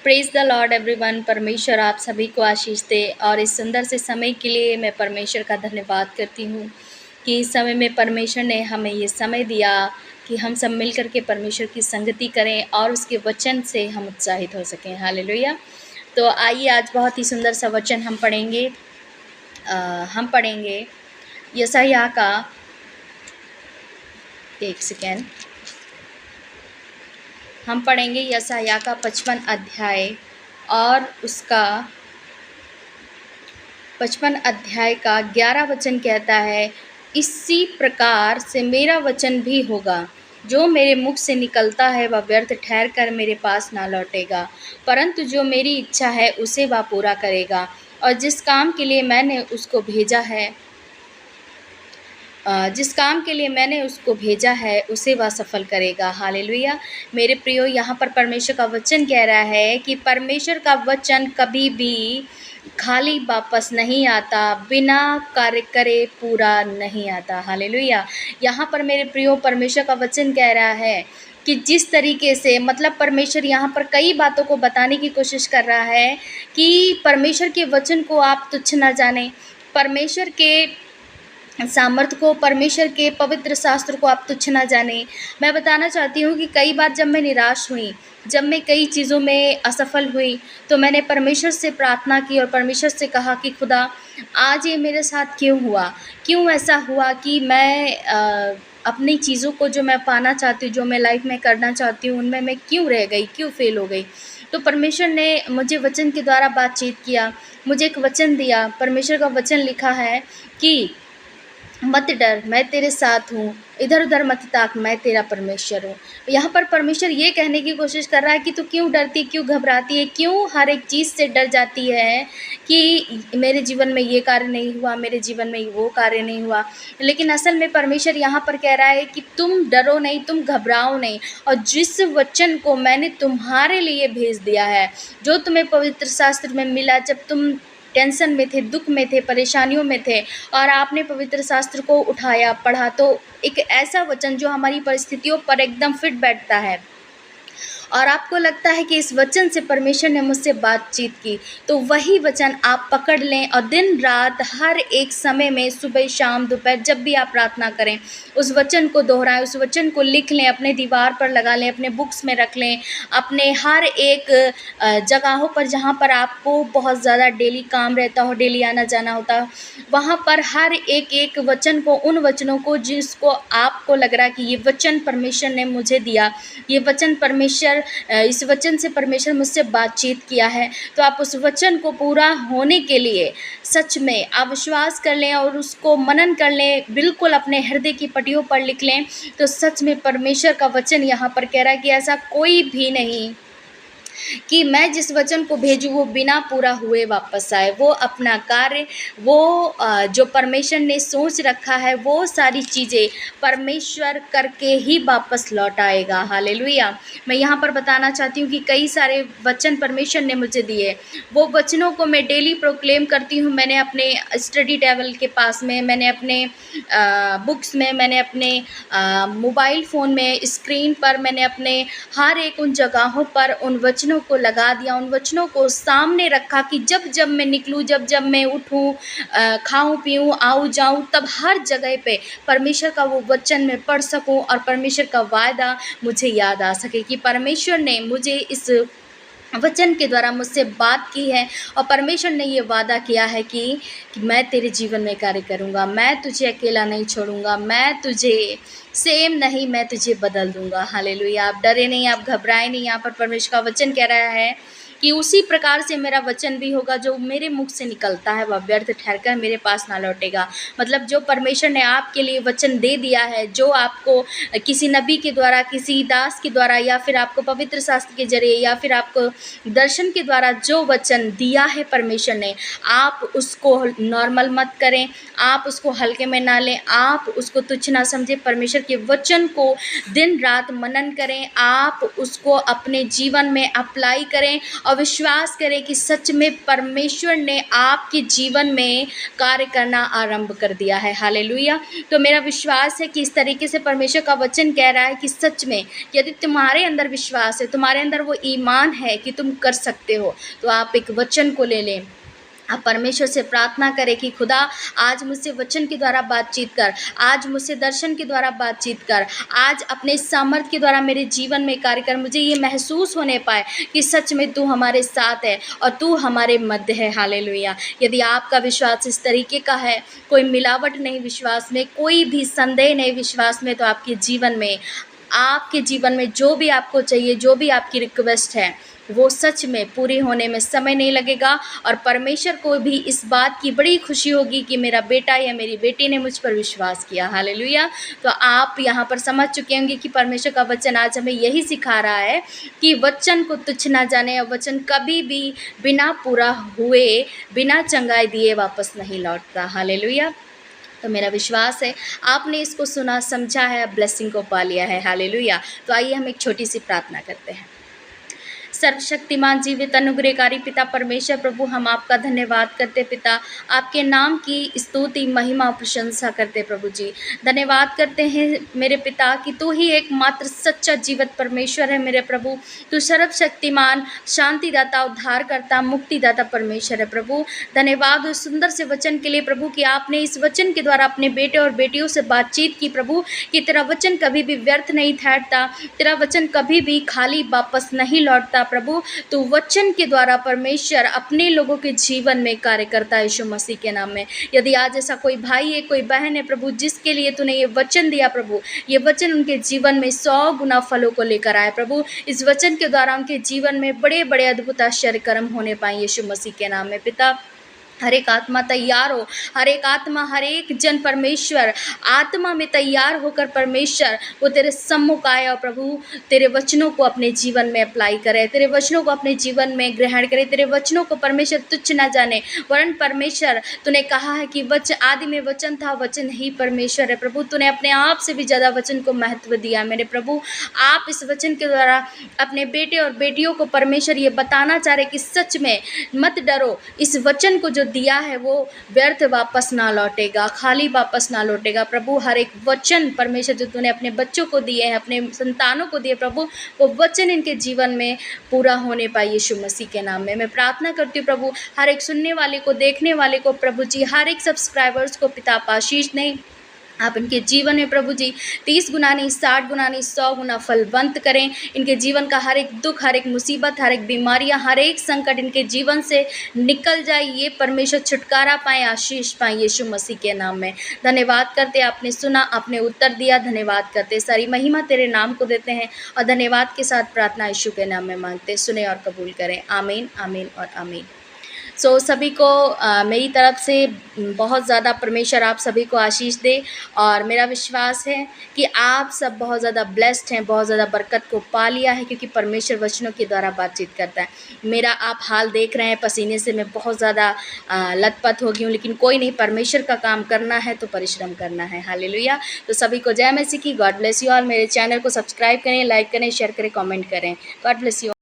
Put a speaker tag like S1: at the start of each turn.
S1: Praise the Lord everyone. परमेश्वर आप सभी को आशीष दे और इस सुंदर से समय के लिए मैं परमेश्वर का धन्यवाद करती हूँ कि इस समय में परमेश्वर ने हमें ये समय दिया कि हम सब मिल कर के परमेश्वर की संगति करें और उसके वचन से हम उत्साहित हो सकें। हालेलुया। तो आइए आज बहुत ही सुंदर सा वचन हम पढ़ेंगे यशायाह का, एक सेकेंड, हम पढ़ेंगे यशायाह का 55 अध्याय और उसका 55 अध्याय का 11 वचन कहता है, इसी प्रकार से मेरा वचन भी होगा, जो मेरे मुख से निकलता है वह व्यर्थ ठहर कर मेरे पास ना लौटेगा, परंतु जो मेरी इच्छा है उसे वह पूरा करेगा और जिस काम के लिए मैंने उसको भेजा है उसे वह सफल करेगा। हालेलुया। मेरे प्रियो, यहाँ पर परमेश्वर का वचन कह रहा है कि परमेश्वर का वचन कभी भी खाली वापस नहीं आता, बिना कार्य करे पूरा नहीं आता। हालेलुया। यहाँ पर मेरे प्रियो परमेश्वर का वचन कह रहा है कि जिस तरीके से, मतलब परमेश्वर यहाँ पर कई बातों को बताने की कोशिश कर रहा है कि परमेश्वर के वचन को आप तुच्छ ना जाने, परमेश्वर के सामर्थ्य को, परमेश्वर के पवित्र शास्त्र को आप तुच्छ ना जाने। मैं बताना चाहती हूँ कि कई बार जब मैं निराश हुई, जब मैं कई चीज़ों में असफल हुई, तो मैंने परमेश्वर से प्रार्थना की और परमेश्वर से कहा कि खुदा, आज ये मेरे साथ क्यों हुआ, क्यों ऐसा हुआ कि मैं अपनी चीज़ों को जो मैं पाना चाहती हूँ, जो मैं लाइफ में करना चाहती हूँ, उनमें मैं क्यों रह गई, क्यों फेल हो गई। तो परमेश्वर ने मुझे वचन के द्वारा बातचीत किया, मुझे एक वचन दिया। परमेश्वर का वचन लिखा है कि मत डर, मैं तेरे साथ हूँ, इधर उधर मत ताक, मैं तेरा परमेश्वर हूँ। यहाँ पर परमेश्वर ये कहने की कोशिश कर रहा है कि तू क्यों डरती, क्यों घबराती है, क्यों हर एक चीज़ से डर जाती है कि मेरे जीवन में ये कार्य नहीं हुआ, मेरे जीवन में वो कार्य नहीं हुआ। लेकिन असल में परमेश्वर यहाँ पर कह रहा है कि तुम डरो नहीं, तुम घबराओ नहीं, और जिस वचन को मैंने तुम्हारे लिए भेज दिया है, जो तुम्हें पवित्र शास्त्र में मिला, जब तुम टेंशन में थे, दुख में थे, परेशानियों में थे और आपने पवित्र शास्त्र को उठाया, पढ़ा, तो एक ऐसा वचन जो हमारी परिस्थितियों पर एकदम फिट बैठता है और आपको लगता है कि इस वचन से परमेश्वर ने मुझसे बातचीत की, तो वही वचन आप पकड़ लें और दिन रात हर एक समय में, सुबह शाम दोपहर, जब भी आप प्रार्थना करें, उस वचन को दोहराएं, उस वचन को लिख लें, अपने दीवार पर लगा लें, अपने बुक्स में रख लें, अपने हर एक जगहों पर जहाँ पर आपको बहुत ज़्यादा डेली काम रहता हो, डेली आना जाना होता हो, वहाँ पर हर एक वचन को, उन वचनों को जिसको आपको लग रहा है कि ये वचन परमेश्वर ने मुझे दिया, ये वचन परमेश्वर, इस वचन से परमेश्वर मुझसे बातचीत किया है, तो आप उस वचन को पूरा होने के लिए सच में आप विश्वास कर लें और उसको मनन कर लें, बिल्कुल अपने हृदय की पटियों पर लिख लें। तो सच में परमेश्वर का वचन यहाँ पर कह रहा है कि ऐसा कोई भी नहीं कि मैं जिस वचन को भेजूँ वो बिना पूरा हुए वापस आए। वो अपना कार्य, वो जो परमेश्वर ने सोच रखा है, वो सारी चीज़ें परमेश्वर करके ही वापस लौट आएगा। हालेलुया। मैं यहाँ पर बताना चाहती हूँ कि कई सारे वचन परमेश्वर ने मुझे दिए, वो वचनों को मैं डेली प्रोक्लेम करती हूँ। मैंने अपने स्टडी टेबल के पास में, मैंने अपने बुक्स में, मैंने अपने मोबाइल फ़ोन में, स्क्रीन पर, मैंने अपने हर एक उन जगहों पर उन वचनों को लगा दिया, उन वचनों को सामने रखा कि जब जब मैं निकलूँ, जब जब मैं उठूँ, खाऊं पीऊँ, आऊँ जाऊँ, तब हर जगह पे परमेश्वर का वो वचन मैं पढ़ सकूं और परमेश्वर का वायदा मुझे याद आ सके कि परमेश्वर ने मुझे इस वचन के द्वारा मुझसे बात की है और परमेश्वर ने ये वादा किया है कि मैं तेरे जीवन में कार्य करूँगा, मैं तुझे अकेला नहीं छोड़ूंगा, मैं तुझे सेम नहीं, मैं तुझे बदल दूंगा। हालेलुया। आप डरे नहीं, आप घबराए नहीं। यहाँ पर परमेश्वर का वचन कह रहा है कि उसी प्रकार से मेरा वचन भी होगा, जो मेरे मुख से निकलता है वह व्यर्थ ठहरकर मेरे पास ना लौटेगा। मतलब जो परमेश्वर ने आपके लिए वचन दे दिया है, जो आपको किसी नबी के द्वारा, किसी दास के द्वारा, या फिर आपको पवित्र शास्त्र के जरिए, या फिर आपको दर्शन के द्वारा जो वचन दिया है परमेश्वर ने, आप उसको नॉर्मल मत करें, आप उसको हल्के में ना लें, आप उसको तुच्छ ना समझें। परमेश्वर के वचन को दिन रात मनन करें, आप उसको अपने जीवन में अप्लाई करें और विश्वास करें कि सच में परमेश्वर ने आपके जीवन में कार्य करना आरंभ कर दिया है। हालेलुया। तो मेरा विश्वास है कि इस तरीके से परमेश्वर का वचन कह रहा है कि सच में यदि तुम्हारे अंदर विश्वास है, तुम्हारे अंदर वो ईमान है कि तुम कर सकते हो, तो आप एक वचन को ले लें। आप परमेश्वर से प्रार्थना करें कि खुदा आज मुझसे वचन के द्वारा बातचीत कर, आज मुझसे दर्शन के द्वारा बातचीत कर, आज अपने सामर्थ्य के द्वारा मेरे जीवन में कार्य कर। मुझे ये महसूस होने पाए कि सच में तू हमारे साथ है और तू हमारे मध्य है। हालेलुया। यदि आपका विश्वास इस तरीके का है, कोई मिलावट नहीं विश्वास में, कोई भी संदेह नहीं विश्वास में, तो आपके जीवन में जो भी आपको चाहिए, जो भी आपकी रिक्वेस्ट है, वो सच में पूरी होने में समय नहीं लगेगा। और परमेश्वर को भी इस बात की बड़ी खुशी होगी कि मेरा बेटा या मेरी बेटी ने मुझ पर विश्वास किया। हालेलुया। तो आप यहाँ पर समझ चुके होंगे कि परमेश्वर का वचन आज हमें यही सिखा रहा है कि वचन को तुच्छ ना जाने, और वचन कभी भी बिना पूरा हुए, बिना चंगाई दिए वापस नहीं लौटता। हालेलुया। तो मेरा विश्वास है आपने इसको सुना, समझा है, ब्लेसिंग को पा लिया है। हालेलुया। तो आइए हम एक छोटी सी प्रार्थना करते हैं। सर्वशक्तिमान जीवित अनुग्रहकारी पिता परमेश्वर प्रभु, हम आपका धन्यवाद करते पिता, आपके नाम की स्तुति महिमा और प्रशंसा करते प्रभु जी। धन्यवाद करते हैं मेरे पिता कि तू ही एकमात्र सच्चा जीवित परमेश्वर है मेरे प्रभु। तू सर्वशक्तिमान, शांतिदाता, उद्धारकर्ता, मुक्तिदाता परमेश्वर है प्रभु। धन्यवाद उस सुंदर से वचन के लिए प्रभु कि आपने इस वचन के द्वारा अपने बेटे और बेटियों से बातचीत की प्रभु, कि तेरा वचन कभी भी व्यर्थ नहीं ठहरता, तेरा वचन कभी भी खाली वापस नहीं लौटता प्रभु। तो वचन के द्वारा परमेश्वर अपने लोगों के जीवन में कार्य करता है यीशु मसीह के नाम में। यदि आज ऐसा कोई भाई है, कोई बहन है प्रभु, जिसके लिए तूने ये वचन दिया प्रभु, ये वचन उनके जीवन में 100 गुना फलों को लेकर आए प्रभु। इस वचन के द्वारा उनके जीवन में बड़े बड़े अद्भुत आश्चर्य कर्म होने पाए यीशु मसीह के नाम में पिता। हर एक आत्मा तैयार हो, हर एक आत्मा, हर एक जन परमेश्वर आत्मा में तैयार होकर परमेश्वर वो तेरे सम्मुख आए और प्रभु तेरे वचनों को अपने जीवन में अप्लाई करे, तेरे वचनों को अपने जीवन में ग्रहण करे, तेरे वचनों को परमेश्वर तुच्छ ना जाने। वरन परमेश्वर तूने कहा है कि आदि में वचन था, वचन ही परमेश्वर है प्रभु। तूने अपने आप से भी ज़्यादा वचन को महत्व दिया मेरे प्रभु। आप इस वचन के द्वारा अपने बेटे और बेटियों को परमेश्वर ये बताना चाह रहे कि सच में मत डरो, इस वचन को जो दिया है वो व्यर्थ वापस ना लौटेगा, खाली वापस ना लौटेगा प्रभु। हर एक वचन परमेश्वर जो तूने अपने बच्चों को दिए हैं, अपने संतानों को दिए प्रभु, वो वचन इनके जीवन में पूरा होने पाए यीशु मसीह के नाम में। मैं प्रार्थना करती हूँ प्रभु, हर एक सुनने वाले को, देखने वाले को प्रभु जी, हर एक सब्सक्राइबर्स को पिता आप आशीष दें। आप इनके जीवन में प्रभु जी 30 गुना नहीं, 60 गुना नहीं, 100 गुना फलवंत करें। इनके जीवन का हर एक दुख, हर एक मुसीबत, हर एक बीमारियां, हर एक संकट इनके जीवन से निकल जाए। ये परमेश्वर छुटकारा पाएँ, आशीष पाएँ यीशु मसीह के नाम में। धन्यवाद करते, आपने सुना, आपने उत्तर दिया, धन्यवाद करते। सारी महिमा तेरे नाम को देते हैं और धन्यवाद के साथ प्रार्थना यीशु के नाम में मांगते। सुने और कबूल करें। आमीन, आमीन और आमीन। सभी को मेरी तरफ से बहुत ज़्यादा परमेश्वर आप सभी को आशीष दे। और मेरा विश्वास है कि आप सब बहुत ज़्यादा ब्लेस्ड हैं, बहुत ज़्यादा बरकत को पा लिया है, क्योंकि परमेश्वर वचनों के द्वारा बातचीत करता है। मेरा आप हाल देख रहे हैं, पसीने से मैं बहुत ज़्यादा लथपथ हो गई हूँ, लेकिन कोई नहीं, परमेश्वर का काम करना है तो परिश्रम करना है। हालेलुया। तो सभी को जय मसीह की। God bless you all. मेरे चैनल को सब्सक्राइब करें, लाइक करें, शेयर करें, कमेंट करें। God bless you.